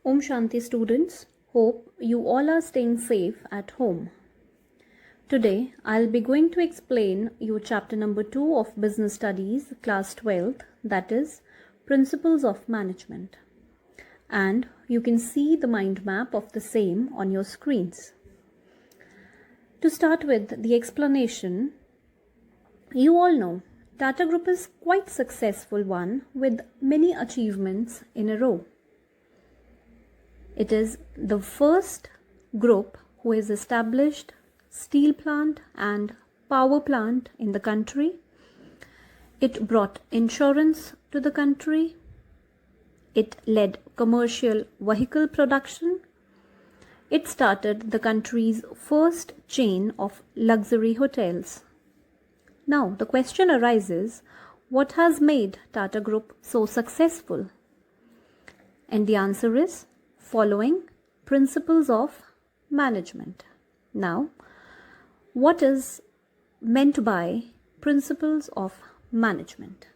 Om Shanti students, hope you all are staying safe at home. Today I'll be going to explain you chapter number 2 of Business Studies, class 12th, that is Principles of Management. And you can see the mind map of the same on your screens. To start with the explanation, you all know Tata Group is quite successful one with many achievements in a row. It is the first group who has established steel plant and power plant in the country. It brought insurance to the country. It led commercial vehicle production. It started the country's first chain of luxury hotels. Now the question arises, what has made Tata Group so successful? And the answer is following principles of management. Now, what is meant by principles of management?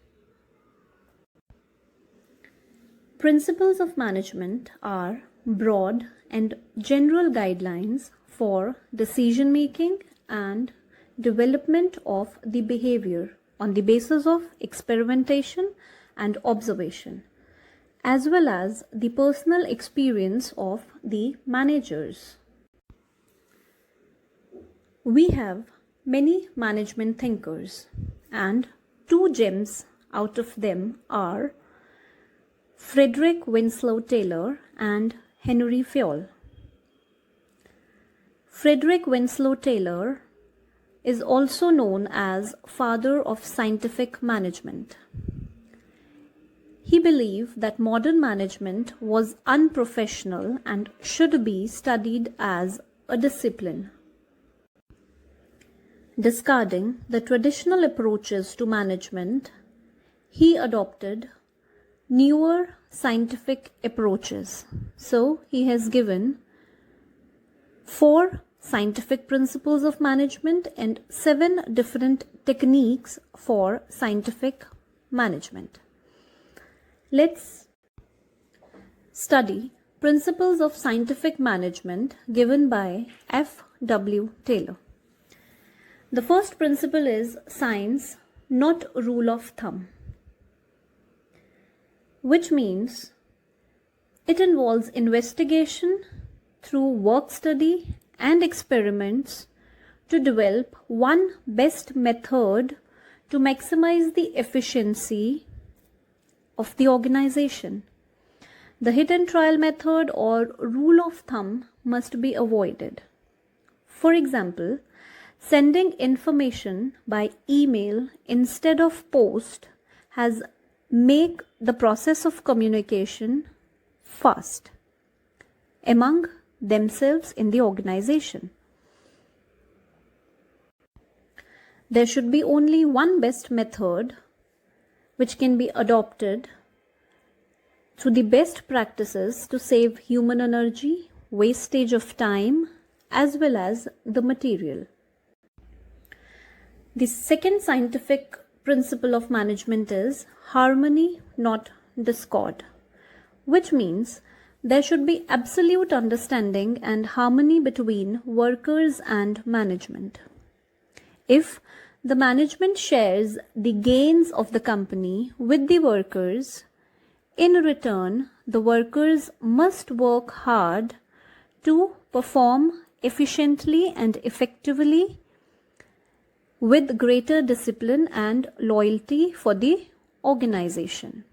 Principles of management are broad and general guidelines for decision making and development of the behavior on the basis of experimentation and observation, as well as the personal experience of the managers. We have many management thinkers, and two gems out of them are Frederick Winslow Taylor and Henry Fayol. Frederick Winslow Taylor is also known as father of scientific management. He believed that modern management was unprofessional and should be studied as a discipline. Discarding the traditional approaches to management, he adopted newer scientific approaches. So he has given 4 scientific principles of management and 7 different techniques for scientific management. Let's study principles of scientific management given by F.W. Taylor. The first principle is science, not rule of thumb, which means it involves investigation through work study and experiments to develop one best method to maximize the efficiency of the organization. The hit and trial method or rule of thumb must be avoided. For example, sending information by email instead of post has made the process of communication fast among themselves in the organization. There should be only one best method which can be adopted through the best practices to save human energy, wastage of time, as well as the material. The second scientific principle of management is harmony, not discord, which means there should be absolute understanding and harmony between workers and management. If the management shares the gains of the company with the workers, in return, the workers must work hard to perform efficiently and effectively with greater discipline and loyalty for the organization.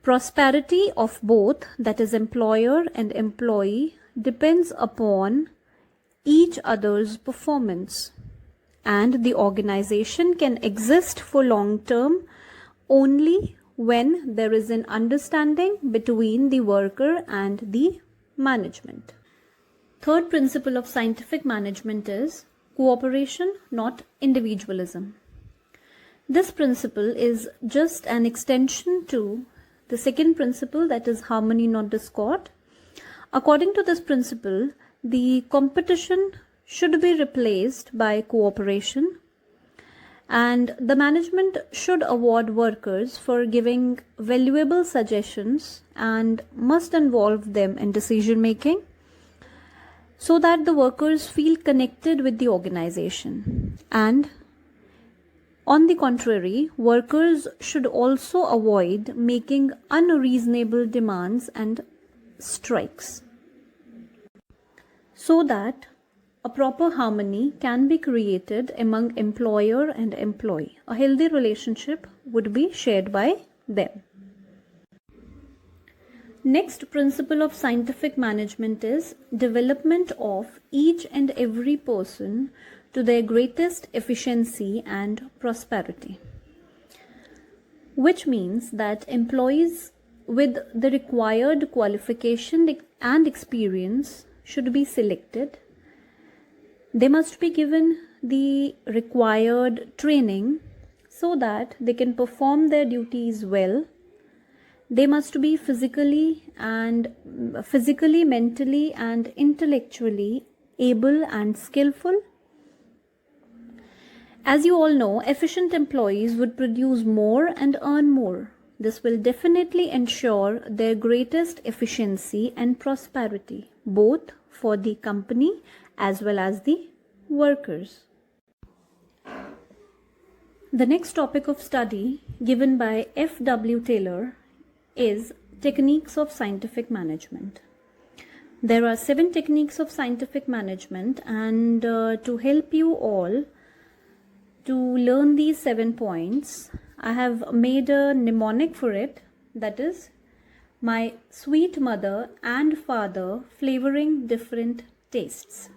Prosperity of both, that is employer and employee, depends upon each other's performance, and the organization can exist for long term only when there is an understanding between the worker and the management. Third principle of scientific management is cooperation, not individualism. This principle is just an extension to the second principle, that is harmony, not discord. According to this principle, the competition should be replaced by cooperation, And the management should award workers for giving valuable suggestions and must involve them in decision making so that the workers feel connected with the organization. And on the contrary, workers should also avoid making unreasonable demands and strikes so that a proper harmony can be created among employer and employee. A healthy relationship would be shared by them. Next principle of scientific management is development of each and every person to their greatest efficiency and prosperity, which means that employees with the required qualification and experience should be selected. They must be given the required training so that they can perform their duties well. They must be physically, mentally, and intellectually able and skillful. As you all know, efficient employees would produce more and earn more. This will definitely ensure their greatest efficiency and prosperity, both for the company as well as the workers. The next topic of study given by F.W. Taylor is techniques of scientific management. There are 7 techniques of scientific management, and to help you all to learn these 7 points, I have made a mnemonic for it, that is, my sweet mother and father flavoring different tastes.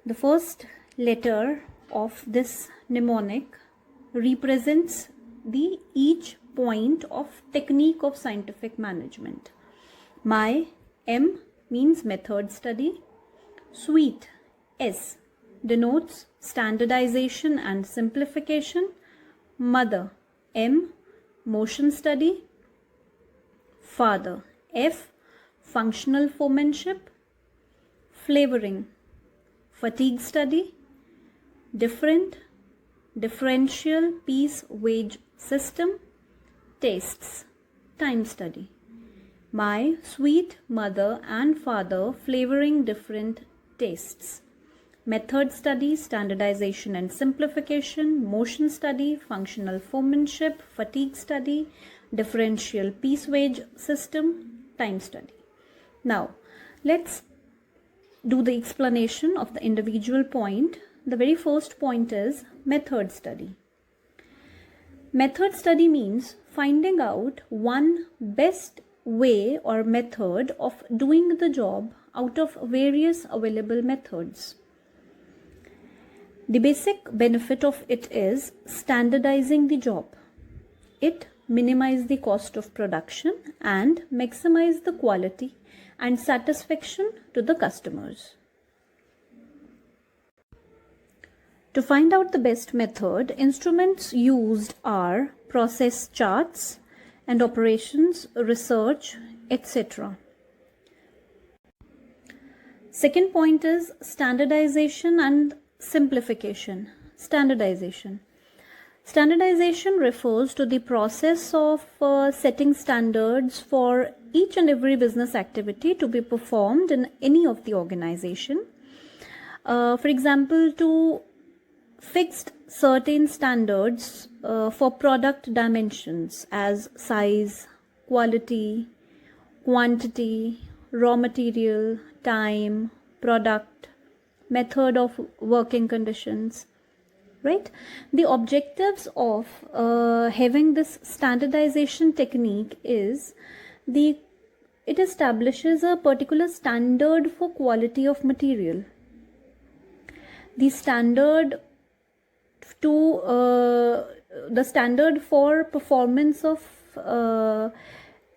The first letter of this mnemonic represents the each point of technique of scientific management. My M means method study. Sweet S denotes standardization and simplification. Mother M motion study. Father F functional foremanship. Flavoring fatigue study. Differential piece wage system. Tastes time study. My sweet mother and father flavoring different tastes. Method study, standardization and simplification. Motion study, functional foremanship, fatigue study, differential piece wage system, time study. Now, let's do the explanation of the individual point. The very first point is method study. Method study means finding out one best way or method of doing the job out of various available methods. The basic benefit of it is standardizing the job. It minimizes the cost of production and maximizes the quality and satisfaction to the customers. To find out the best method, instruments used are process charts and operations, research, etc. Second point is standardization and simplification. Standardization. Standardization refers to the process of setting standards for each and every business activity to be performed in any of the organization. For example, to fixed certain standards for product dimensions as size, quality, quantity, raw material, time, product, method of working conditions, right? The objectives of having this standardization technique is it establishes a particular standard for quality of material. The standard for performance of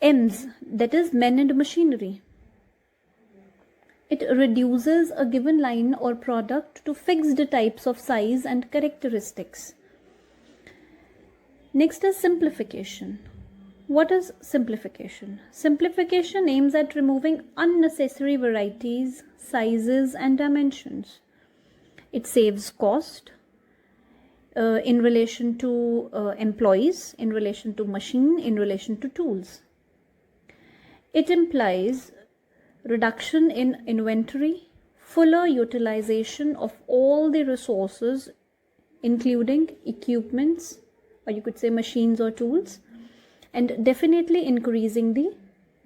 M's, that is men and machinery. It reduces a given line or product to fixed types of size and characteristics. Next is simplification. What is simplification? Simplification aims at removing unnecessary varieties, sizes and dimensions. It saves cost. in relation to employees, in relation to machine, in relation to tools. It implies reduction in inventory, fuller utilization of all the resources, including equipments, or you could say machines or tools, and definitely increasing the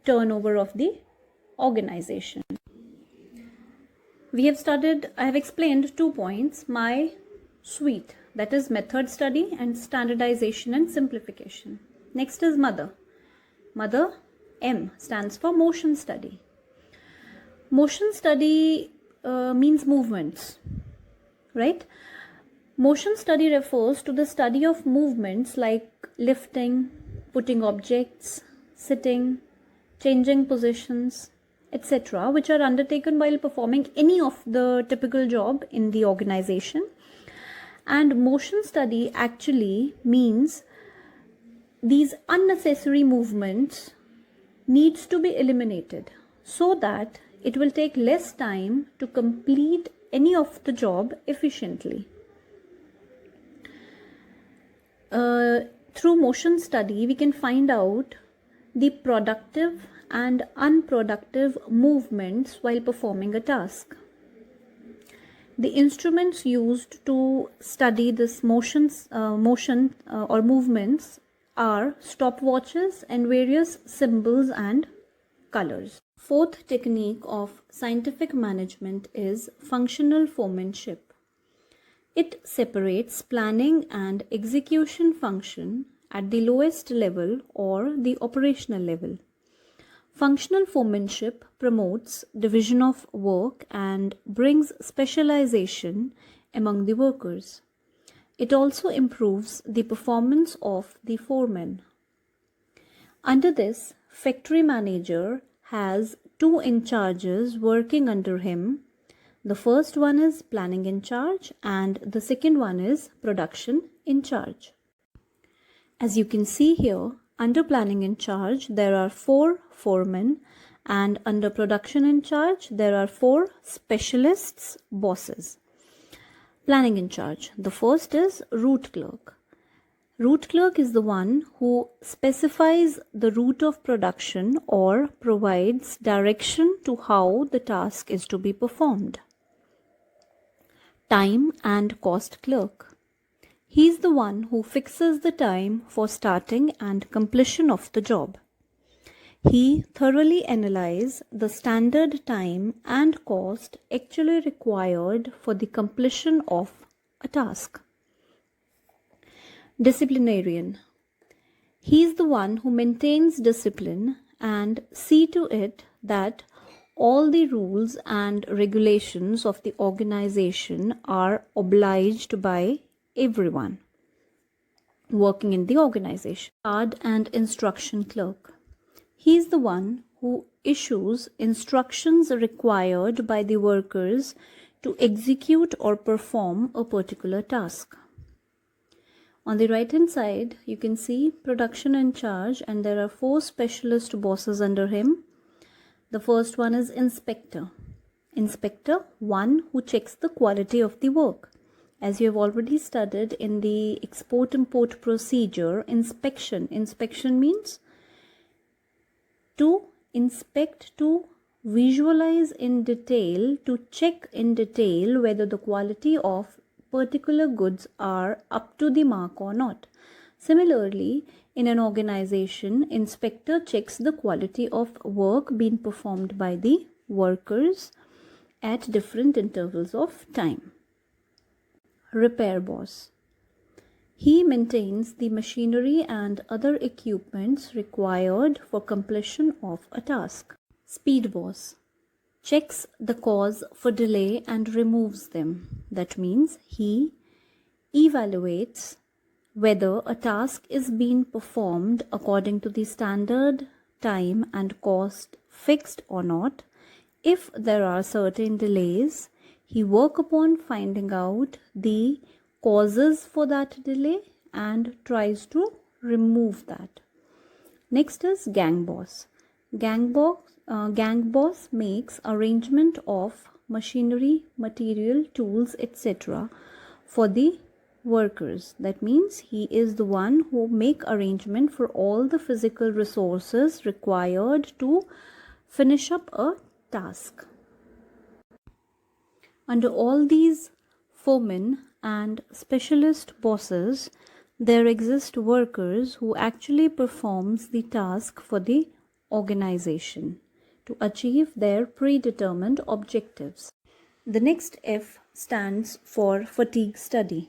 turnover of the organization. I have explained 2 points, my suite, that is method study and standardization and simplification. Next is mother. Mother, M, stands for motion study. Motion study means movements, right? Motion study refers to the study of movements like lifting, putting objects, sitting, changing positions, etc., which are undertaken while performing any of the typical job in the organization. And motion study actually means these unnecessary movements needs to be eliminated so that it will take less time to complete any of the job efficiently. Through motion study, we can find out the productive and unproductive movements while performing a task. The instruments used to study this motion or movements are stopwatches and various symbols and colors. Fourth technique of scientific management is functional foremanship. It separates planning and execution function at the lowest level or the operational level. Functional foremanship promotes division of work and brings specialization among the workers. It also improves the performance of the foreman. Under this, factory manager has 2 in charges working under him. The first one is planning in charge and the second one is production in charge. As you can see here, under planning in charge, there are 4 foremen, and under production in charge, there are 4 specialists, bosses. Planning in charge. The first is route clerk. Route clerk is the one who specifies the route of production or provides direction to how the task is to be performed. Time and cost clerk. He is the one who fixes the time for starting and completion of the job. He thoroughly analyzes the standard time and cost actually required for the completion of a task. Disciplinarian. He is the one who maintains discipline and see to it that all the rules and regulations of the organization are obliged by everyone working in the organization. Card and instruction clerk. He is the one who issues instructions required by the workers to execute or perform a particular task. On the right hand side, you can see production in charge, and there are 4 specialist bosses under him. The first one is inspector. Inspector, one who checks the quality of the work. As you have already studied in the export-import procedure, inspection. Inspection means to inspect, to visualize in detail, to check in detail whether the quality of particular goods are up to the mark or not. Similarly, in an organization, inspector checks the quality of work being performed by the workers at different intervals of time. Repair boss. He maintains the machinery and other equipments required for completion of a task. Speed boss. Checks the cause for delay and removes them. That means he evaluates whether a task is being performed according to the standard time and cost fixed or not. If there are certain delays, he works upon finding out the causes for that delay and tries to remove that. Next is gang boss. Gang boss makes arrangement of machinery, material, tools, etc. for the workers. That means he is the one who make arrangement for all the physical resources required to finish up a task. Under all these foremen and specialist bosses, there exist workers who actually performs the task for the organization to achieve their predetermined objectives. The next F stands for fatigue study.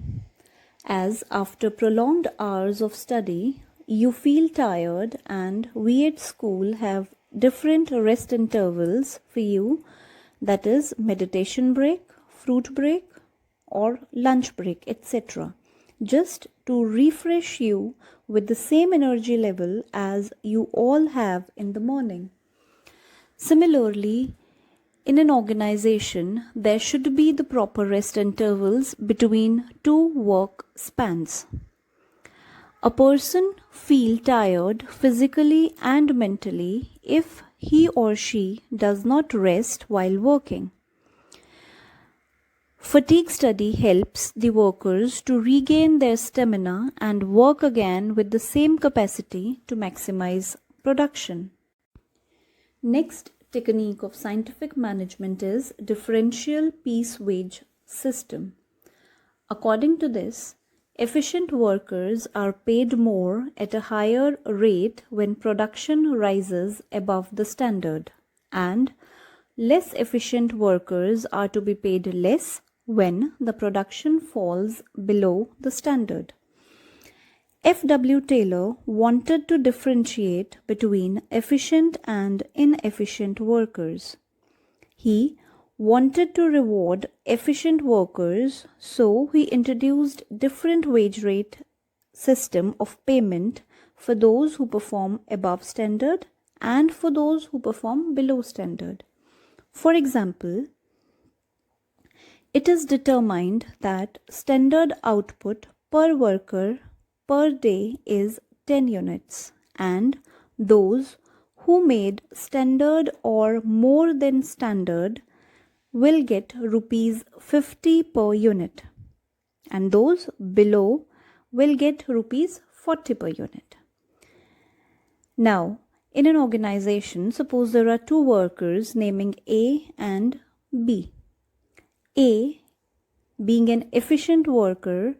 As after prolonged hours of study, you feel tired, and we at school have different rest intervals for you, that is meditation break, fruit break, or lunch break, etc., just to refresh you with the same energy level as you all have in the morning. Similarly, in an organization, there should be the proper rest intervals between two work spans. A person feels tired physically and mentally if he or she does not rest while working. Fatigue study helps the workers to regain their stamina and work again with the same capacity to maximize production. Next technique of scientific management is differential piece wage system. According to this, efficient workers are paid more at a higher rate when production rises above the standard, and less efficient workers are to be paid less when the production falls below the standard. F.W. Taylor wanted to differentiate between efficient and inefficient workers. He wanted to reward efficient workers, so he introduced different wage rate system of payment for those who perform above standard and for those who perform below standard. For example, it is determined that standard output per worker per day is 10 units, and those who made standard or more than standard will get rupees 50 per unit, and those below will get rupees 40 per unit. Now, in an organization, suppose there are two workers naming A and B. A, being an efficient worker,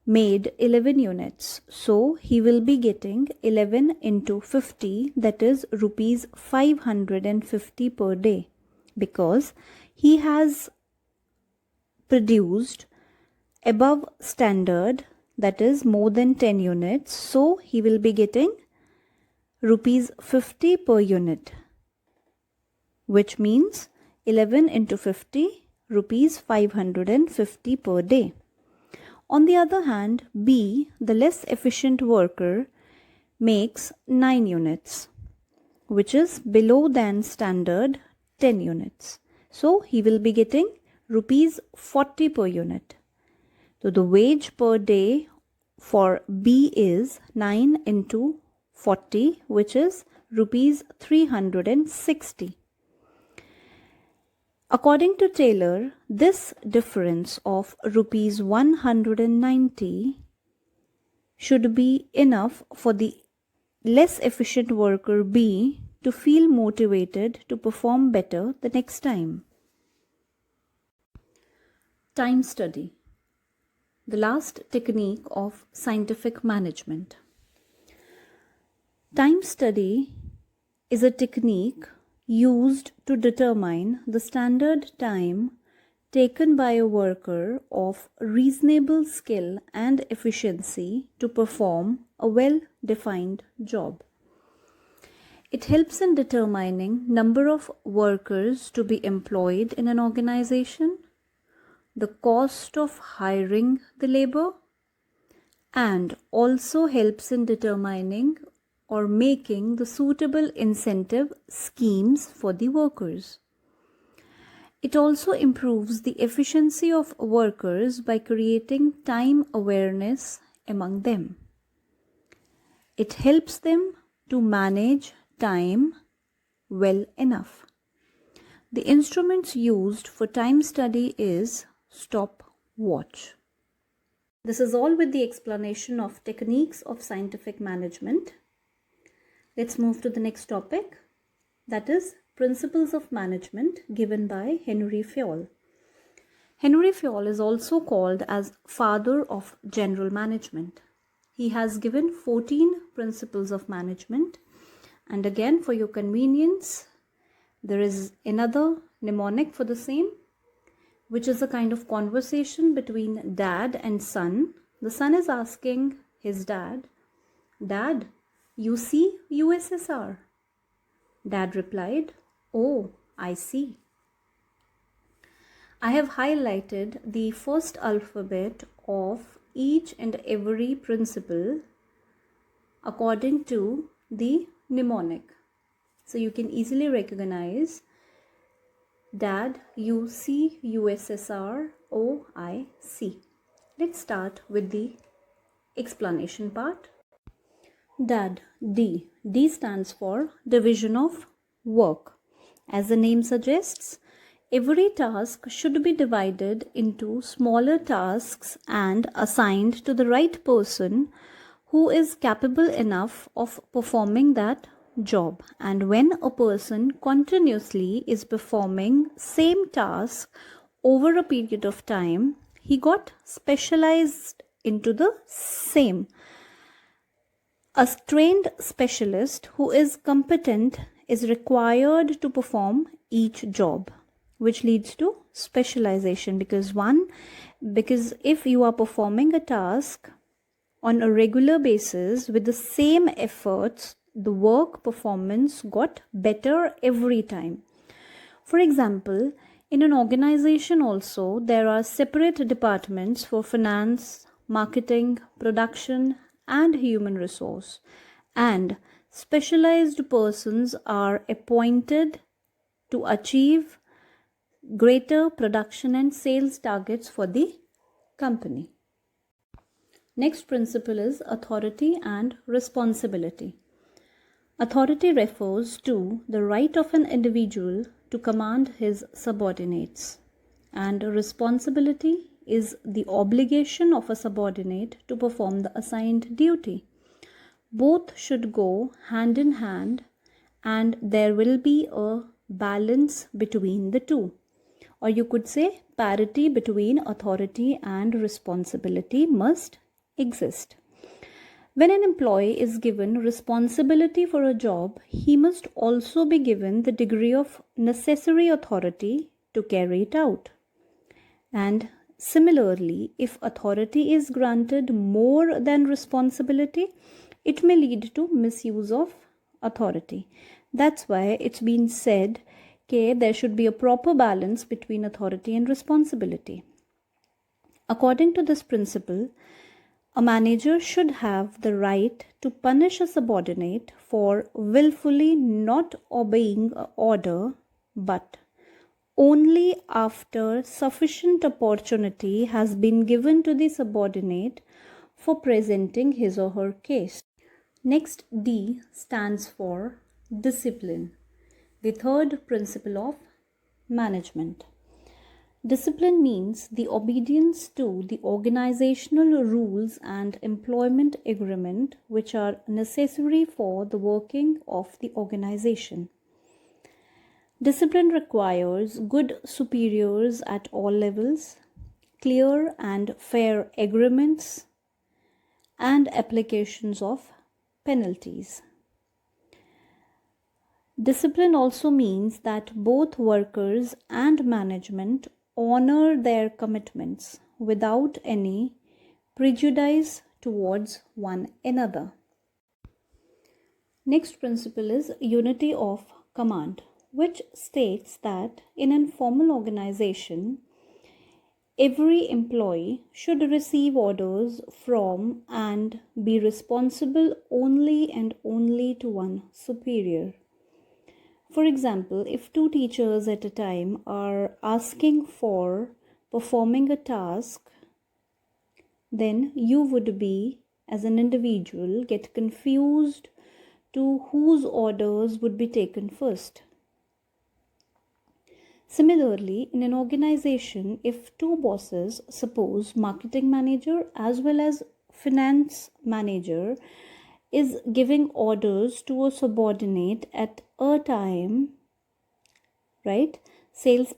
made 11 units, so he will be getting 11 into 50, that is rupees 550 per day, because he has produced above standard, that is more than 10 units, so he will be getting rupees 50 per unit, which means 11 into 50, rupees 550 per day. On the other hand, B, the less efficient worker, makes 9 units, which is below than standard 10 units. So he will be getting rupees 40 per unit. So the wage per day for B is 9 into 40, which is rupees 360. According to Taylor, this difference of rupees 190 should be enough for the less efficient worker B to feel motivated to perform better the next time. Time study, the last technique of scientific management. Time study is a technique used to determine the standard time taken by a worker of reasonable skill and efficiency to perform a well-defined job. It helps in determining number of workers to be employed in an organization, the cost of hiring the labor, and also helps in determining or making the suitable incentive schemes for the workers. It also improves the efficiency of workers by creating time awareness among them. It helps them to manage time well enough. The instruments used for time study is stopwatch. This is all with the explanation of techniques of scientific management. Let's move to the next topic, that is Principles of Management, given by Henry Fayol. Henry Fayol is also called as father of general management. He has given 14 principles of management, and again for your convenience there is another mnemonic for the same, which is a kind of conversation between dad and son. The son is asking his dad, "Dad, you see USSR?" Dad replied, "Oh, I see. I have highlighted the first alphabet of each and every principle according to the mnemonic." So you can easily recognize, "Dad, you see USSR? Oh, I see." Let's start with the explanation part. Dad, D. D stands for division of work. As the name suggests, every task should be divided into smaller tasks and assigned to the right person who is capable enough of performing that job. And when a person continuously is performing same task over a period of time, he got specialized into the same. A trained specialist who is competent is required to perform each job, which leads to specialization, because if you are performing a task on a regular basis with the same efforts, the work performance got better every time. For example, in an organization also, there are separate departments for finance, marketing, production, and human resource, and specialized persons are appointed to achieve greater production and sales targets for the company. Next principle is authority and responsibility. Authority refers to the right of an individual to command his subordinates, and responsibility is the obligation of a subordinate to perform the assigned duty. Both should go hand in hand, and there will be a balance between the two. Or you could say parity between authority and responsibility must exist. When an employee is given responsibility for a job, he must also be given the degree of necessary authority to carry it out. And similarly, if authority is granted more than responsibility, it may lead to misuse of authority. That's why it's been said that there should be a proper balance between authority and responsibility. According to this principle, a manager should have the right to punish a subordinate for willfully not obeying an order, but only after sufficient opportunity has been given to the subordinate for presenting his or her case. Next, D stands for discipline, the third principle of management. Discipline means the obedience to the organizational rules and employment agreement which are necessary for the working of the organization. Discipline requires good superiors at all levels, clear and fair agreements, and applications of penalties. Discipline also means that both workers and management honor their commitments without any prejudice towards one another. Next principle is unity of command, which states that in an informal organization, every employee should receive orders from and be responsible only and only to one superior. For example, if two teachers at a time are asking for performing a task, then you would be, as an individual, get confused to whose orders would be taken first. Similarly, in an organization, if two bosses, suppose marketing manager as well as finance manager, is giving orders to a subordinate at a time, right? Sales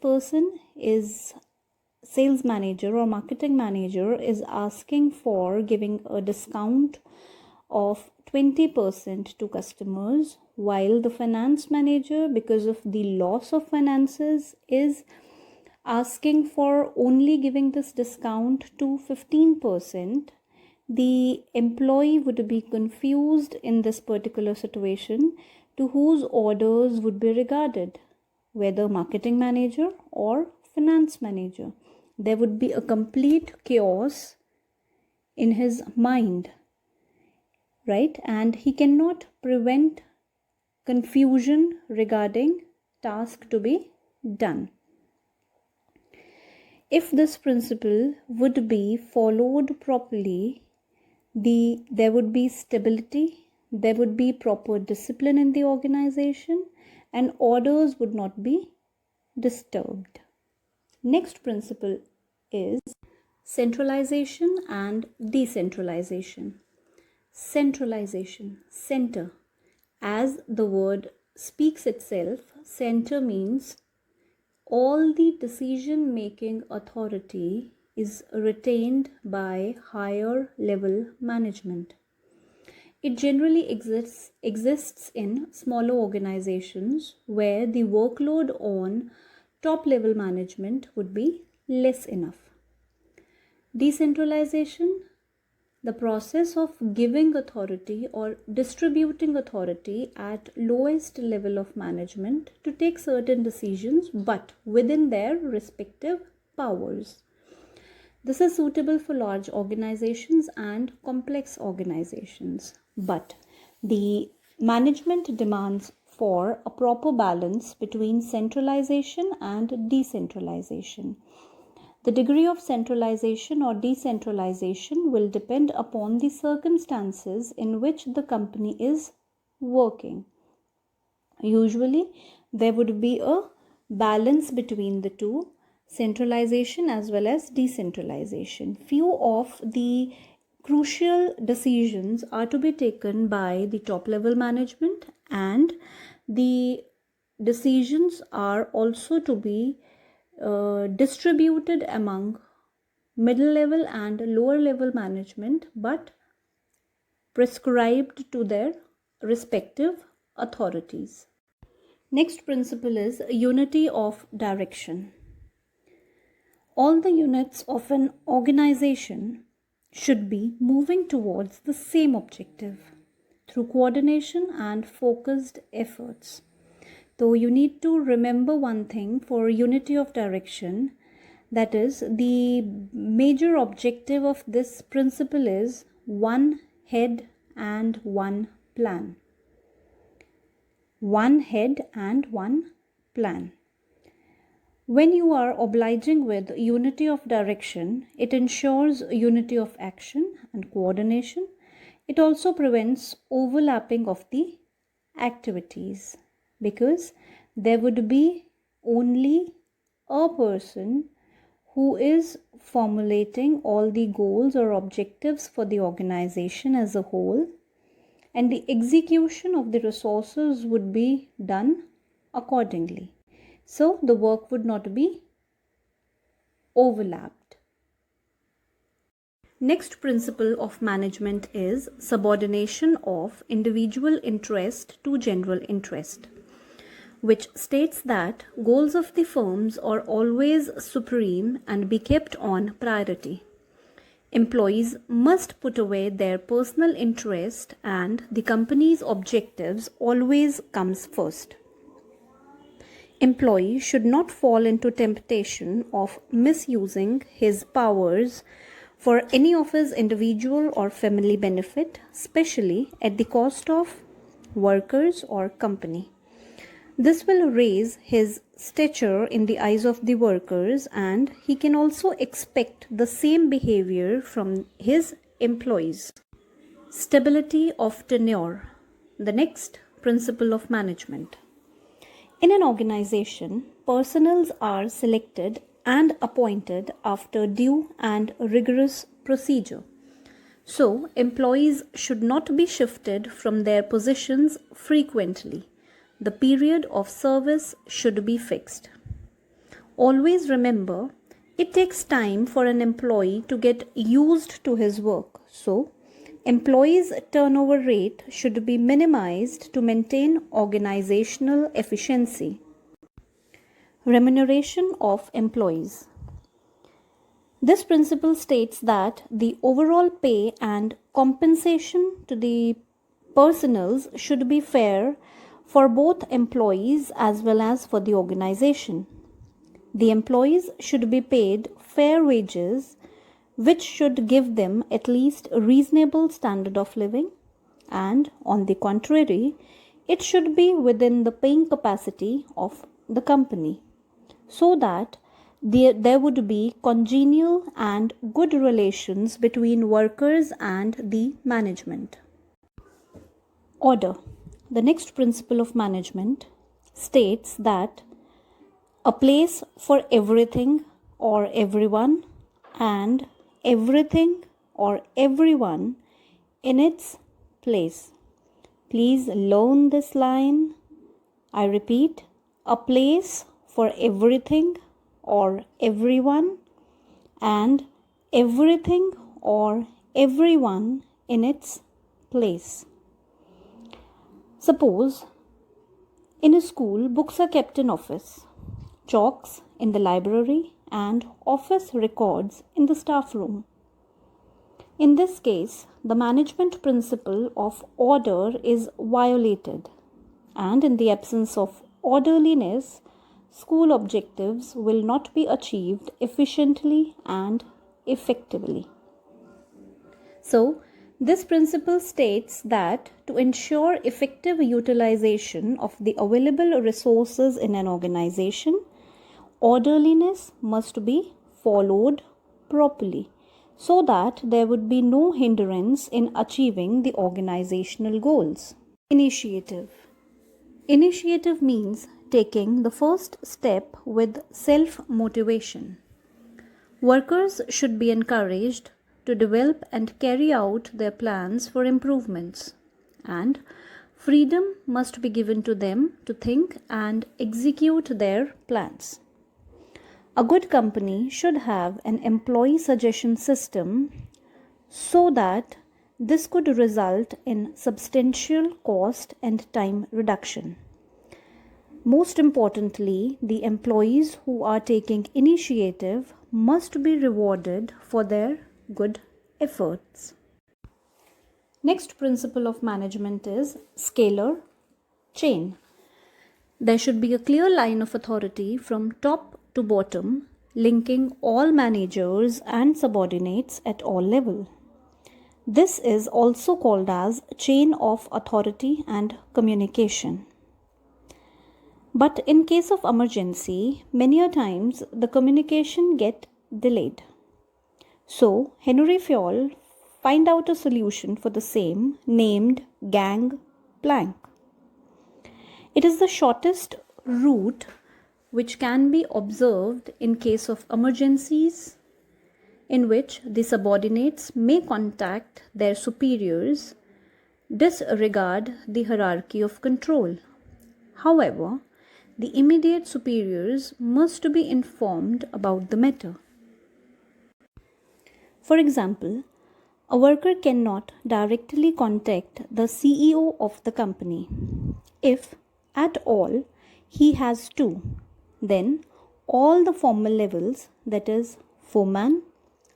manager or marketing manager is asking for giving a discount of 20% to customers, while the finance manager, because of the loss of finances, is asking for only giving this discount to 15%. The employee would be confused in this particular situation to whose orders would be regarded, whether marketing manager or finance manager. There would be a complete chaos in his mind, right? And he cannot prevent confusion regarding task to be done. If this principle would be followed properly, there would be stability, there would be proper discipline in the organization, and orders would not be disturbed. Next principle is centralization and decentralization. Centralization, center. As the word speaks itself, center means all the decision-making authority is retained by higher level management. It generally exists in smaller organizations where the workload on top level management would be less enough. Decentralization, the process of giving authority or distributing authority at lowest level of management to take certain decisions but within their respective powers. This is suitable for large organizations and complex organizations, but the management demands for a proper balance between centralization and decentralization. The degree of centralization or decentralization will depend upon the circumstances in which the company is working. Usually, there would be a balance between the two, centralization as well as decentralization. Few of the crucial decisions are to be taken by the top level management, and the decisions are also to be distributed among middle level and lower level management, but prescribed to their respective authorities. Next principle is unity of direction. All the units of an organization should be moving towards the same objective through coordination and focused efforts. So you need to remember one thing for unity of direction, that is, the major objective of this principle is one head and one plan. One head and one plan. When you are obliging with unity of direction, it ensures unity of action and coordination. It also prevents overlapping of the activities, because there would be only a person who is formulating all the goals or objectives for the organization as a whole, and the execution of the resources would be done accordingly. So the work would not be overlapped. Next principle of management is subordination of individual interest to general interest, which states that goals of the firms are always supreme and be kept on priority. Employees must put away their personal interest, and the company's objectives always comes first. Employee should not fall into temptation of misusing his powers for any of his individual or family benefit, especially at the cost of workers or company. This will raise his stature in the eyes of the workers, and he can also expect the same behavior from his employees. Stability of tenure, the next principle of management. In an organization, personnel are selected and appointed after due and rigorous procedure. So, employees should not be shifted from their positions frequently. The period of service should be fixed. Always remember, it takes time for an employee to get used to his work. So, employees' turnover rate should be minimized to maintain organizational efficiency. Remuneration of employees. This principle states that the overall pay and compensation to the personnel should be fair for both employees as well as for the organization. The employees should be paid fair wages, which should give them at least a reasonable standard of living, and on the contrary, it should be within the paying capacity of the company, so that there would be congenial and good relations between workers and the management. Order. The next principle of management states that a place for everything or everyone and everything or everyone in its place. Please learn this line. I repeat, a place for everything or everyone and everything or everyone in its place. Suppose in a school, books are kept in office, chalks in the library, and office records in the staff room. In this case, the management principle of order is violated, and in the absence of orderliness, school objectives will not be achieved efficiently and effectively. So, this principle states that to ensure effective utilization of the available resources in an organization, orderliness must be followed properly so that there would be no hindrance in achieving the organizational goals. Initiative. Initiative means taking the first step with self-motivation. Workers should be encouraged to develop and carry out their plans for improvements, and freedom must be given to them to think and execute their plans. A good company should have an employee suggestion system so that this could result in substantial cost and time reduction. Most importantly, the employees who are taking initiative must be rewarded for their good efforts. Next principle of management is scalar chain. There should be a clear line of authority from top to bottom, linking all managers and subordinates at all levels. This is also called as chain of authority and communication. But in case of emergency, many a times the communication get delayed. So, Henry Fayol find out a solution for the same, named gang plank. It is the shortest route which can be observed in case of emergencies, in which the subordinates may contact their superiors, disregard the hierarchy of control. However, the immediate superiors must be informed about the matter. For example, a worker cannot directly contact the CEO of the company. If at all he has to, then all the formal levels, that is, foreman,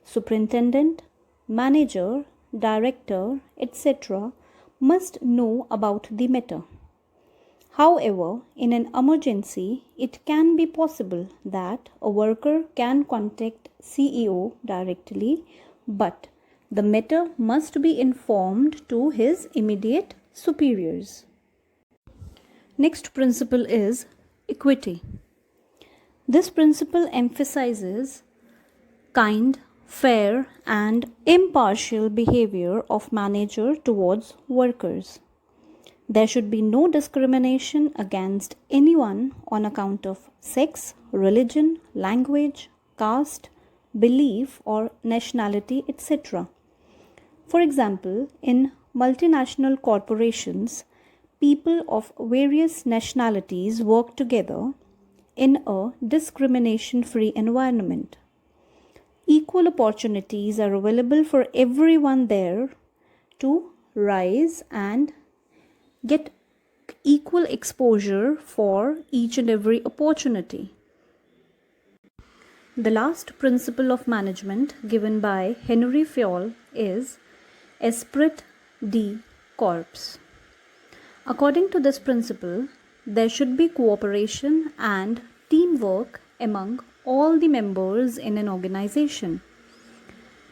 superintendent, manager, director, etc., must know about the matter. However, in an emergency, it can be possible that a worker can contact CEO directly, but the matter must be informed to his immediate superiors. Next principle is equity. This principle emphasizes kind, fair, and impartial behavior of manager towards workers. There should be no discrimination against anyone on account of sex, religion, language, caste, belief, or nationality, etc. For example, in multinational corporations, people of various nationalities work together in a discrimination-free environment. Equal opportunities are available for everyone there to rise and get equal exposure for each and every opportunity. The last principle of management given by Henry Fayol is Esprit de Corps. According to this principle, there should be cooperation and teamwork among all the members in an organization.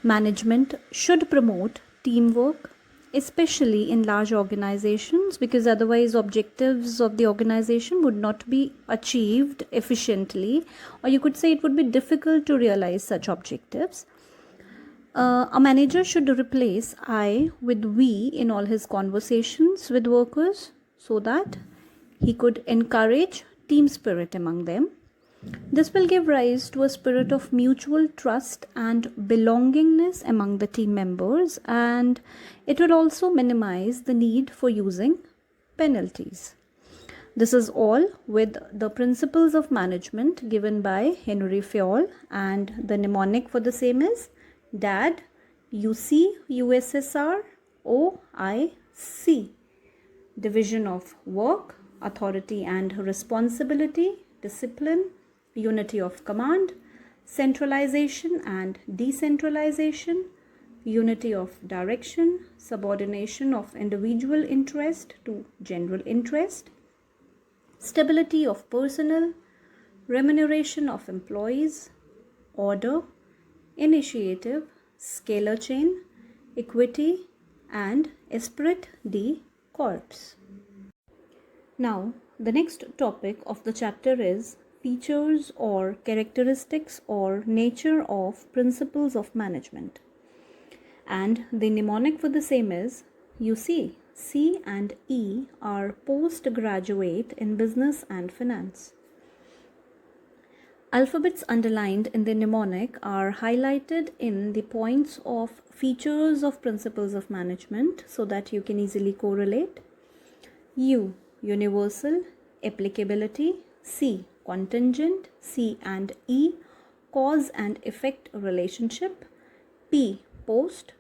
Management should promote teamwork, especially in large organizations, because otherwise objectives of the organization would not be achieved efficiently, or you could say it would be difficult to realize such objectives. A manager should replace I with we in all his conversations with workers so that he could encourage team spirit among them. This will give rise to a spirit of mutual trust and belongingness among the team members, and it will also minimize the need for using penalties. This is all with the principles of management given by Henry Fayol, and the mnemonic for the same is DAD, UC, USSR, OIC. Division of work, authority and responsibility, discipline, unity of command, centralization and decentralization, unity of direction, subordination of individual interest to general interest, stability of personnel, remuneration of employees, order, initiative, scalar chain, equity, and esprit de corps. Now, the next topic of the chapter is features or characteristics or nature of principles of management. And the mnemonic for the same is UC. C and E are postgraduate in business and finance. Alphabets underlined in the mnemonic are highlighted in the points of features of principles of management so that you can easily correlate. U, universal, applicability. C, contingent. C and E, cause and effect relationship. P, post,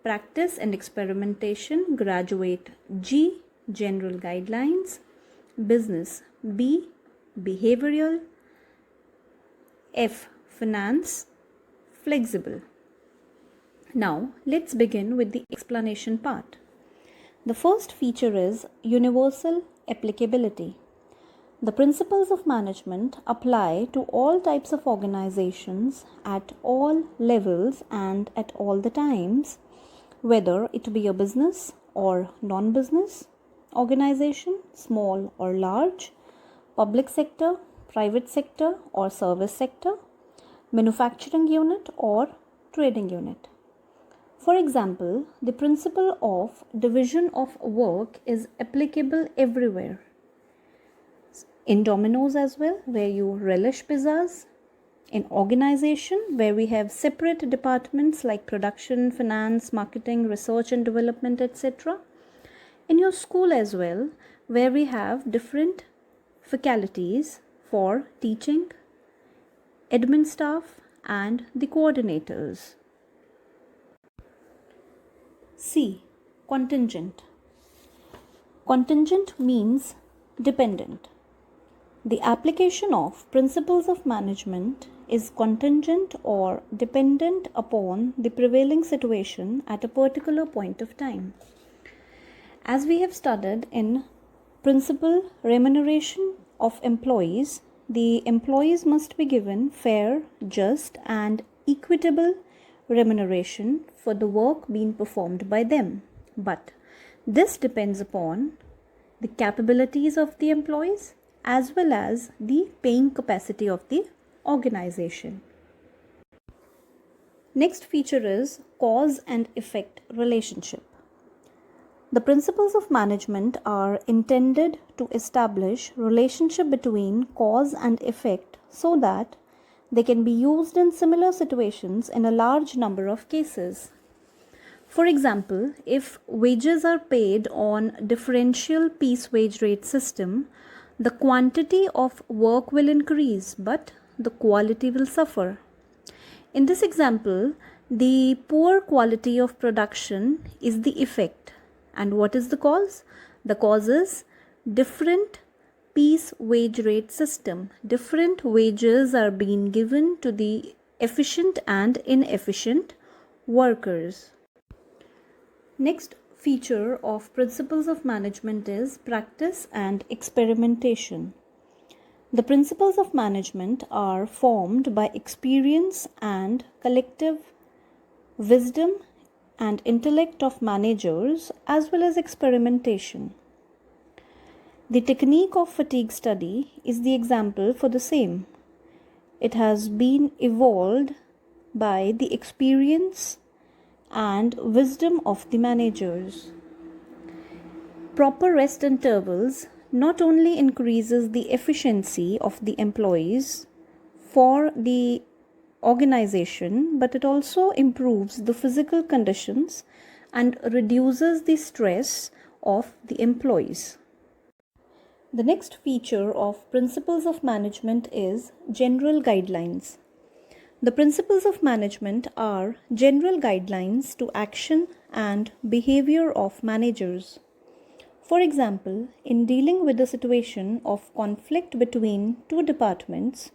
practice and experimentation, graduate. G, general guidelines. Business. B, behavioral. F, finance, flexible. Now, let's begin with the explanation part. The first feature is universal applicability. The principles of management apply to all types of organizations at all levels and at all the times, whether it be a business or non-business organization, small or large, public sector, private sector or service sector, manufacturing unit or trading unit. For example, the principle of division of work is applicable everywhere. In Domino's as well, where you relish pizzas. In organization, where we have separate departments like production, finance, marketing, research and development, etc. In your school as well, where we have different faculties for teaching, admin staff and the coordinators. C, contingent. Contingent means dependent. The application of principles of management is contingent or dependent upon the prevailing situation at a particular point of time. As we have studied in principle remuneration of employees, the employees must be given fair, just and equitable remuneration for the work being performed by them. But this depends upon the capabilities of the employees as well as the paying capacity of the organization. Next feature is cause and effect relationship. The principles of management are intended to establish relationship between cause and effect so that they can be used in similar situations in a large number of cases. For example, if wages are paid on differential piece wage rate system, the quantity of work will increase but the quality will suffer. In this example, the poor quality of production is the effect. And what is the cause? The cause is different piece wage rate system. Different wages are being given to the efficient and inefficient workers. Next feature of principles of management is practice and experimentation. The principles of management are formed by experience and collective wisdom and intellect of managers as well as experimentation. The technique of fatigue study is the example for the same. It has been evolved by the experience and wisdom of the managers. Proper rest intervals not only increases the efficiency of the employees for the organization, but it also improves the physical conditions and reduces the stress of the employees. The next feature of principles of management is general guidelines. The principles of management are general guidelines to action and behavior of managers. For example, in dealing with the situation of conflict between two departments,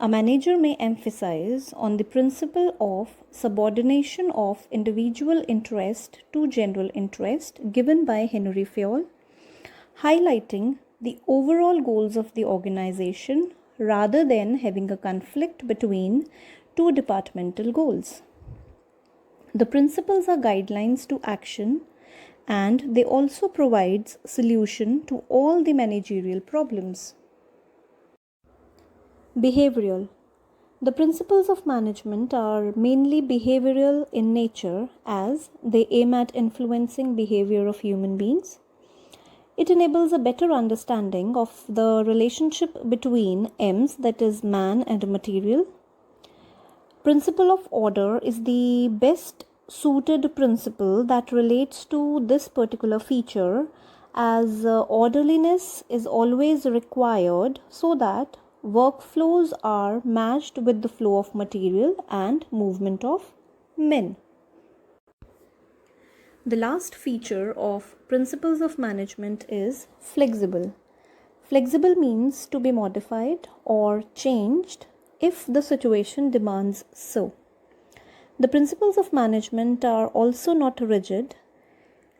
a manager may emphasize on the principle of subordination of individual interest to general interest given by Henry Fayol, highlighting the overall goals of the organization rather than having a conflict between two departmental goals. The principles are guidelines to action and they also provides solution to all the managerial problems. Behavioral. The principles of management are mainly behavioral in nature as they aim at influencing behavior of human beings. It enables a better understanding of the relationship between M's, that is man and material. Principle of order is the best suited principle that relates to this particular feature as orderliness is always required so that workflows are matched with the flow of material and movement of men. The last feature of principles of management is flexible. Flexible means to be modified or changed if the situation demands so. The principles of management are also not rigid.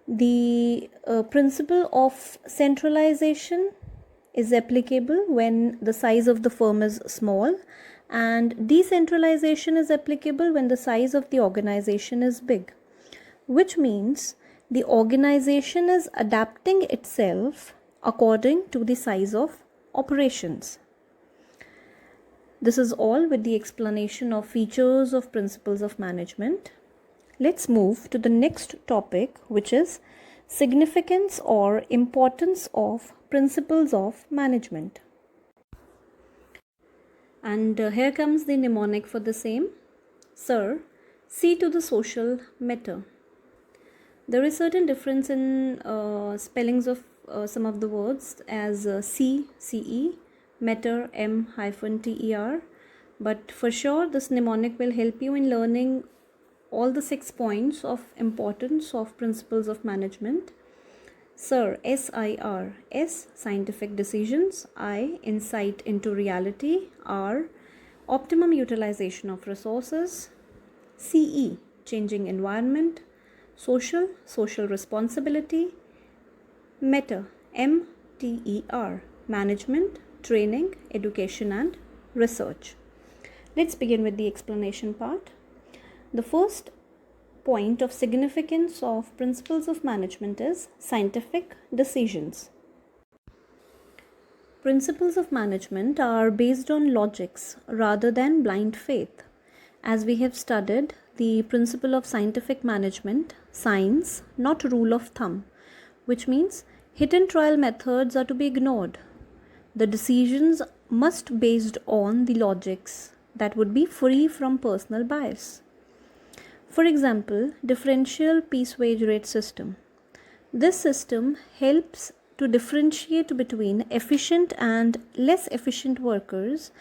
The principle of centralization is applicable when the size of the firm is small, and decentralization is applicable when the size of the organization is big, which means the organization is adapting itself according to the size of operations. This is all with the explanation of features of principles of management. Let's move to the next topic, which is significance or importance of principles of management. And here comes the mnemonic for the same. Sir, see to the social matter. There is certain difference in spellings of some of the words as CE, matter, M-TER. But for sure, this mnemonic will help you in learning all the 6 points of importance of principles of management. SIR, S-I-R, S, scientific decisions, I, insight into reality, R, optimum utilization of resources, CE, changing environment, social responsibility, matter, M-TER, management, training, education and research. Let's begin with the explanation part. The first point of significance of principles of management is scientific decisions. Principles of management are based on logics rather than blind faith. As we have studied the principle of scientific management, science, not rule of thumb. which means hit and trial methods are to be ignored. The decisions must be based on the logics that would be free from personal bias. For example, differential piece wage rate system. This system helps to differentiate between efficient and less efficient workers,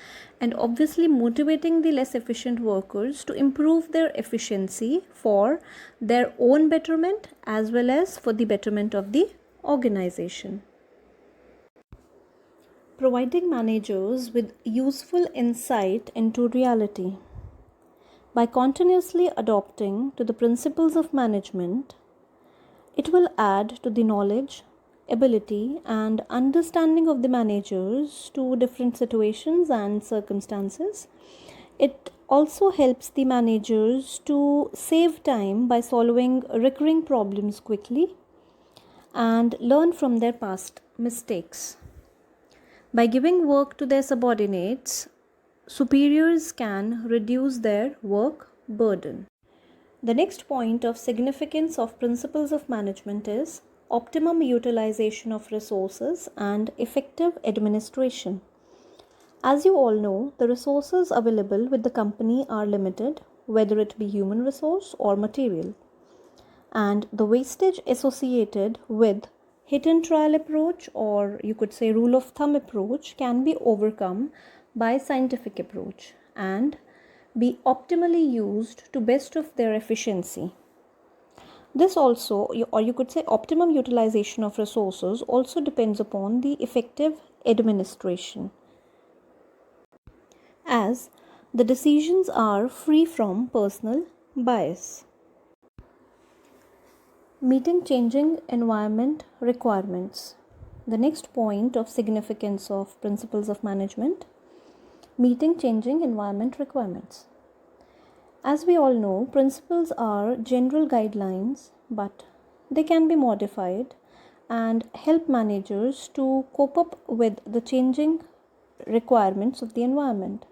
and obviously motivating the less efficient workers to improve their efficiency for their own betterment as well as for the betterment of the organization. Providing managers with useful insight into reality. By continuously adopting to the principles of management, it will add to the knowledge, ability, and understanding of the managers to different situations and circumstances. It also helps the managers to save time by solving recurring problems quickly and learn from their past mistakes. By giving work to their subordinates, superiors can reduce their work burden. The next point of significance of principles of management is optimum utilization of resources and effective administration. As you all know, the resources available with the company are limited, whether it be human resource or material. And the wastage associated with hit and trial approach, or you could say rule of thumb approach, can be overcome by scientific approach and be optimally used to best of their efficiency. This also, or you could say optimum utilization of resources, also depends upon the effective administration, as the decisions are free from personal bias. Meeting changing environment requirements. The next point of significance of principles of management, meeting changing environment requirements. As we all know, principles are general guidelines, but they can be modified and help managers to cope up with the changing requirements of the environment.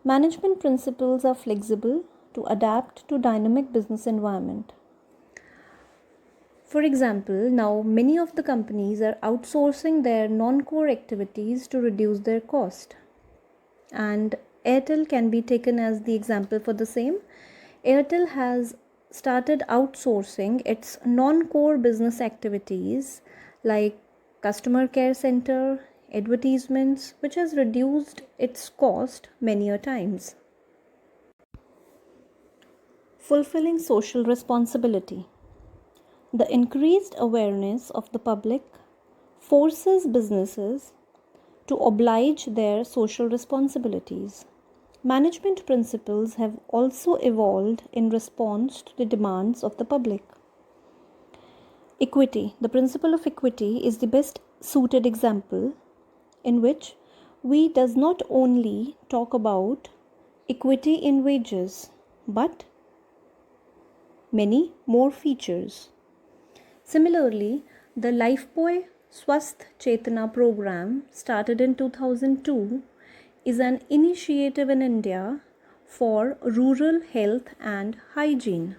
Management principles are flexible to adapt to dynamic business environment. For example, now many of the companies are outsourcing their non-core activities to reduce their cost. And Airtel can be taken as the example for the same. Airtel has started outsourcing its non-core business activities like customer care center, advertisements, which has reduced its cost many a times. Fulfilling social responsibility. The increased awareness of the public forces businesses to oblige their social responsibilities. Management principles have also evolved in response to the demands of the public. Equity. The principle of equity is the best suited example in which we does not only talk about equity in wages, but many more features. Similarly, the Lifebuoy Swasth Chetana program, started in 2002, is an initiative in India for rural health and hygiene.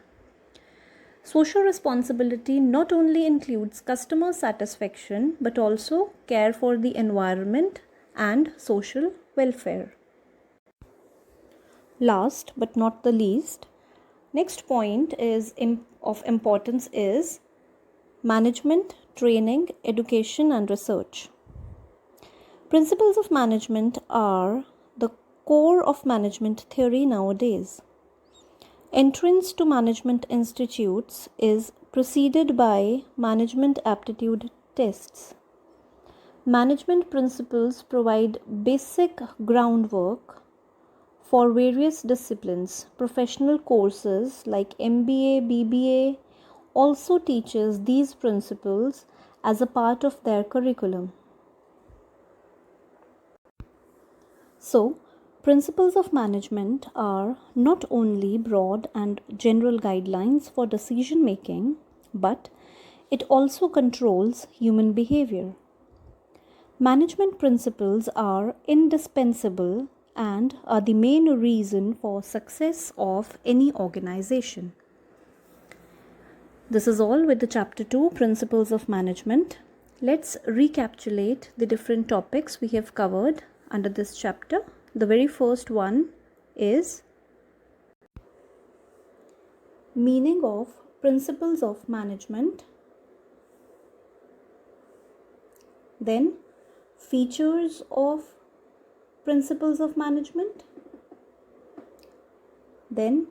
Social responsibility not only includes customer satisfaction but also care for the environment and social welfare. Last but not the least, next point of importance is management, training, education and research. Principles of management are the core of management theory nowadays. Entrance to management institutes is preceded by management aptitude tests. Management principles provide basic groundwork for various disciplines. Professional courses like MBA, BBA also teaches these principles as a part of their curriculum. So, principles of management are not only broad and general guidelines for decision making, but it also controls human behavior. Management principles are indispensable and are the main reason for success of any organization. This is all with the chapter 2, Principles of Management. Let's recapitulate the different topics we have covered under this chapter. The very first one is meaning of principles of management. Then features of principles of management. Then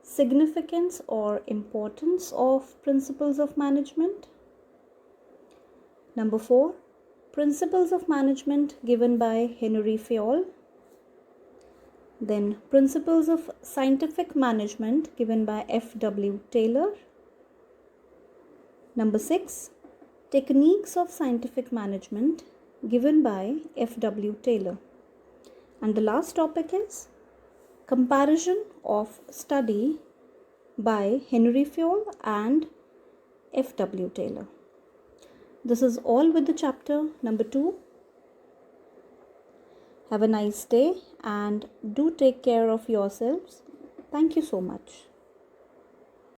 significance or importance of principles of management. Number 4, principles of management given by Henry Fayol. Then principles of scientific management given by F.W. Taylor. Number 6, techniques of scientific management given by F.W. Taylor. And the last topic is comparison of study by Henry Fayol and F.W. Taylor. This is all with the chapter number 2. Have a nice day and do take care of yourselves. Thank you so much.